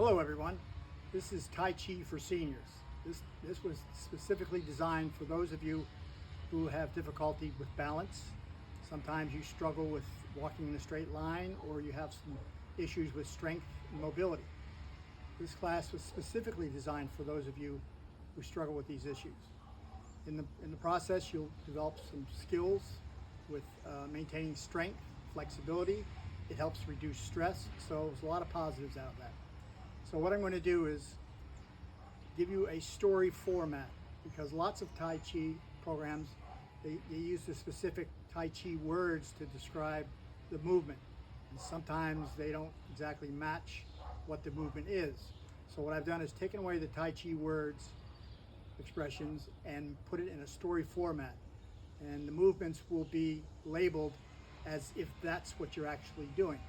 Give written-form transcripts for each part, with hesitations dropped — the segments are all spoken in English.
Hello everyone, this is Tai Chi for seniors. This was specifically designed for those of you who have difficulty with balance. Sometimes you struggle with walking in a straight line, or you have some issues with strength and mobility. This class was specifically designed for those of you who struggle with these issues. In the process, you'll develop some skills with maintaining strength, flexibility. It helps reduce stress, so there's a lot of positives out of that. So what I'm going to do is give you a story format, because lots of Tai Chi programs, they use the specific Tai Chi words to describe the movement. And sometimes they don't exactly match what the movement is. So what I've done is taken away the Tai Chi words, expressions, and put it in a story format. And the movements will be labeled as if that's what you're actually doing.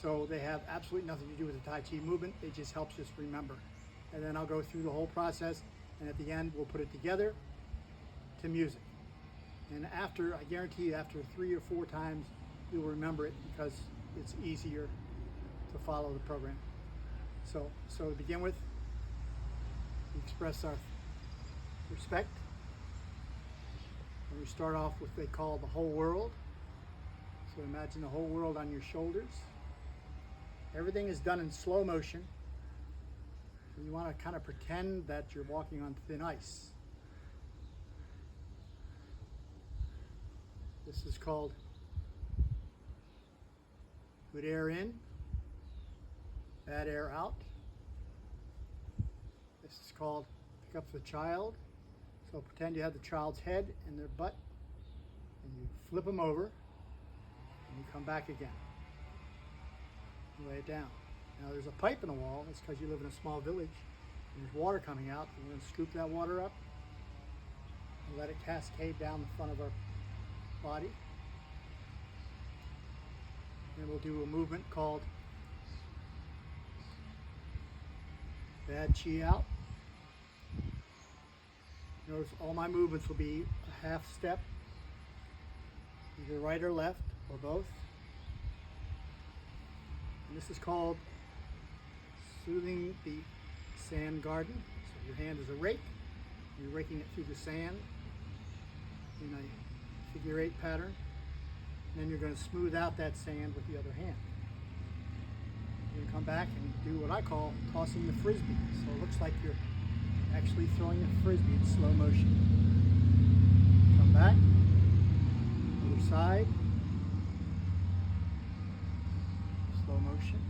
So they have absolutely nothing to do with the Tai Chi movement. It just helps us remember. And then I'll go through the whole process, and at the end we'll put it together to music. And after, I guarantee you, after 3 or 4 times, you'll remember it, because it's easier to follow the program. So to begin with, we express our respect. And we start off with what they call the whole world. So imagine the whole world on your shoulders. Everything is done in slow motion. You want to kind of pretend that you're walking on thin ice. This is called good air in, bad air out. This is called pick up the child. So pretend you have the child's head and their butt, and you flip them over, and you come back again. You lay it down. Now there's a pipe in the wall. That's because you live in a small village and there's water coming out. We're going to scoop that water up and let it cascade down the front of our body. Then we'll do a movement called bad chi out. Notice all my movements will be a half step, either right or left, or both. And this is called soothing the sand garden. So your hand is a rake. You're raking it through the sand in a figure 8 pattern. And then you're going to smooth out that sand with the other hand. You're going to come back and do what I call tossing the frisbee. So it looks like you're actually throwing a frisbee in slow motion. Come back, other side, slow motion.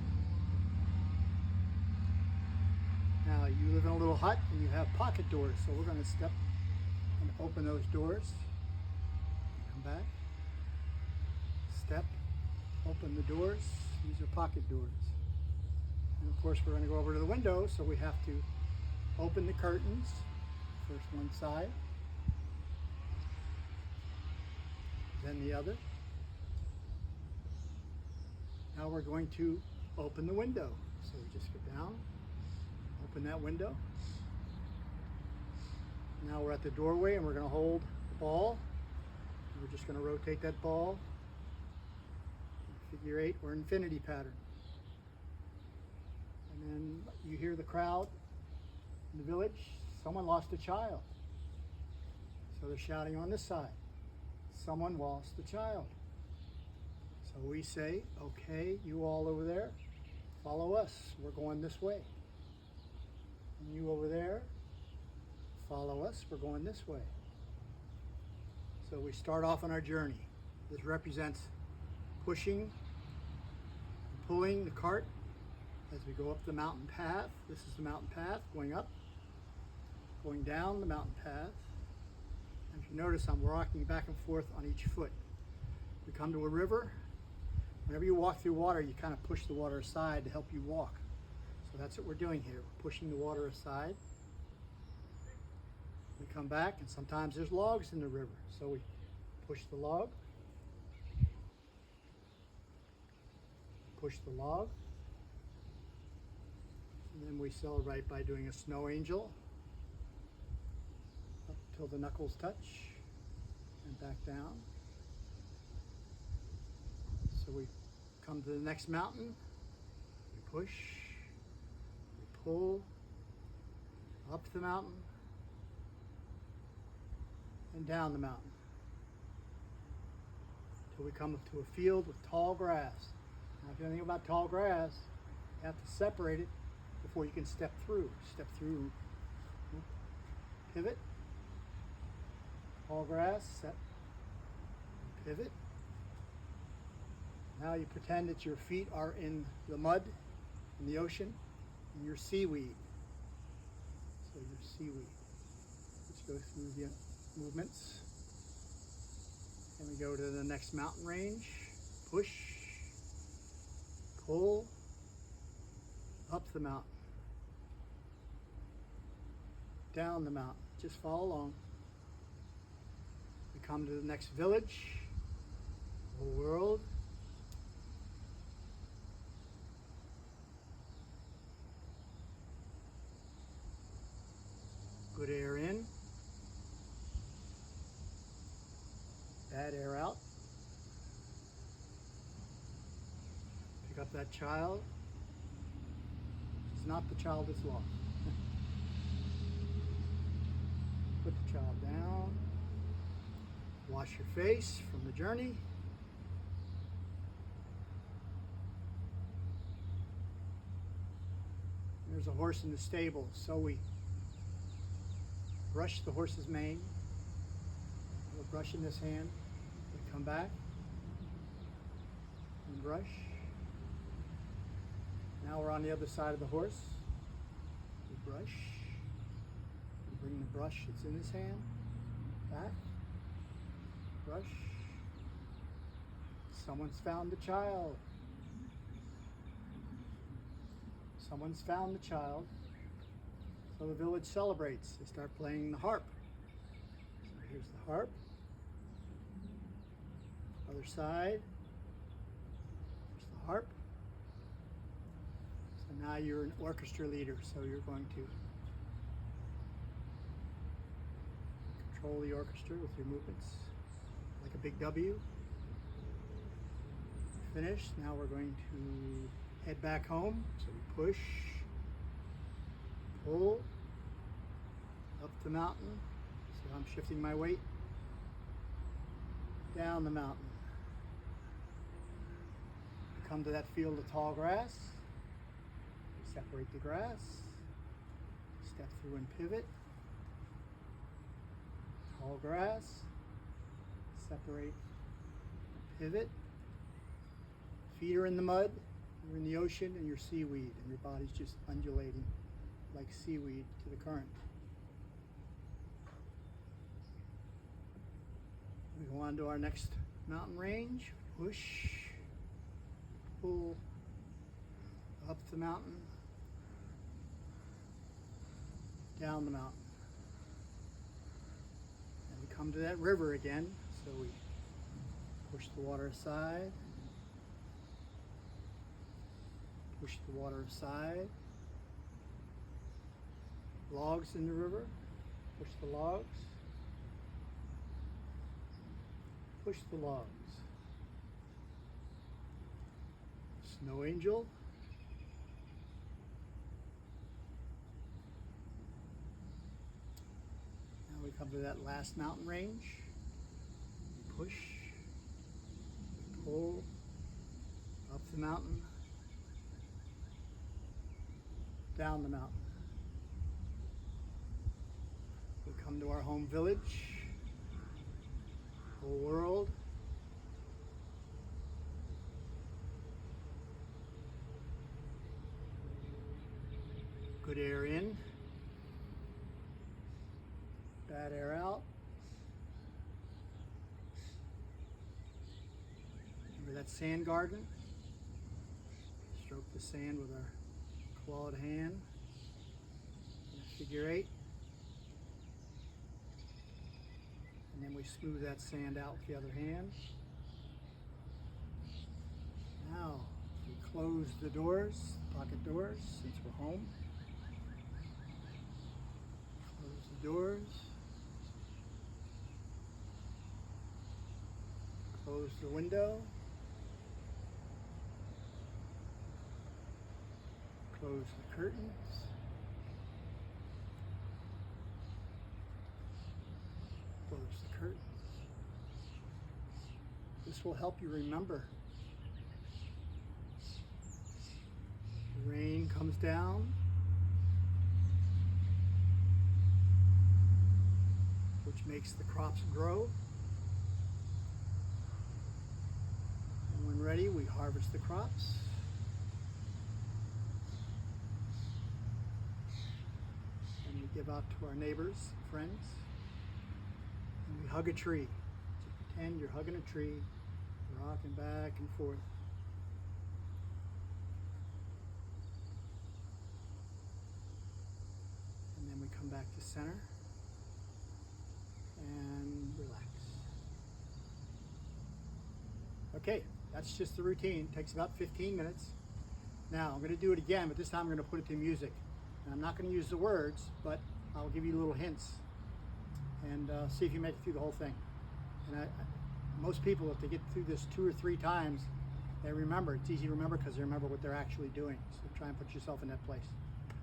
Now you live in a little hut and you have pocket doors, so we're going to step and open those doors. Come back, step, open the doors. These are pocket doors. And of course we're going to go over to the window, so we have to open the curtains, first one side, then the other. Now we're going to open the window. So we just get down, open that window. Now we're at the doorway and we're going to hold the ball. We're just going to rotate that ball, figure 8 or infinity pattern. And then you hear the crowd in the village, someone lost a child. So they're shouting on this side, someone lost a child. So we say, okay, you all over there, follow us. We're going this way. And you over there, follow us. We're going this way. So we start off on our journey. This represents pushing and pulling the cart as we go up the mountain path. This is the mountain path, going up, going down the mountain path. And if you notice, I'm rocking back and forth on each foot. We come to a river. Whenever you walk through water, you kind of push the water aside to help you walk. So that's what we're doing here. We're pushing the water aside. We come back, and sometimes there's logs in the river. So we push the log, push the log, and then we celebrate by doing a snow angel up till the knuckles touch and back down. So we come to the next mountain, we push, pull up the mountain and down the mountain until we come to a field with tall grass. Now, if you know anything about tall grass, you have to separate it before you can step through. Step through, pivot, tall grass, set, pivot. Now you pretend that your feet are in the mud, in the ocean, and you're seaweed. So you're seaweed. Let's go through the movements. And we go to the next mountain range. Push, pull, up the mountain, down the mountain. Just follow along. We come to the next village, whole world. Good air in, bad air out. Pick up that child. It's not the child that's lost. Put the child down. Wash your face from the journey. There's a horse in the stable, so we brush the horse's mane. We'll brush in this hand. We come back and brush. Now we're on the other side of the horse. We brush. We bring the brush that's in this hand back. Brush. Someone's found the child. Someone's found the child. So the village celebrates. They start playing the harp. So here's the harp. Other side. Here's the harp. So now you're an orchestra leader. So you're going to control the orchestra with your movements, like a big W. Finished. Now we're going to head back home. So we push, pull, up the mountain. So I'm shifting my weight. Down the mountain. Come to that field of tall grass. Separate the grass. Step through and pivot. Tall grass. Separate, pivot. Feet are in the mud. You're in the ocean and you're seaweed, and your body's just undulating like seaweed to the current. We go on to our next mountain range. Push, pull, up the mountain, down the mountain. And we come to that river again, so we push the water aside. Push the water aside. Logs in the river. Push the logs. Push the logs. Snow angel. Now we come to that last mountain range. Push. Pull. Up the mountain. Down the mountain. We come to our home village, whole world. Good air in, bad air out. Remember that sand garden? Stroke the sand with our clawed hand, figure 8, and then we smooth that sand out with the other hand. Now we close the doors, pocket doors, since we're home. Close the doors. Close the window. Close the curtains. close the curtains. This will help you remember. The rain comes down, which makes the crops grow. And when ready, we harvest the crops. And we give out to our neighbors, friends. And we hug a tree. So pretend you're hugging a tree, rocking back and forth. And then we come back to center and relax. Okay, that's just the routine. It takes about 15 minutes. Now I'm going to do it again, but this time I'm going to put it to music. And I'm not going to use the words, but I'll give you little hints and see if you make it through the whole thing. And most people, if they get through this 2 or 3 times, they remember. It's easy to remember because they remember what they're actually doing. So try and put yourself in that place.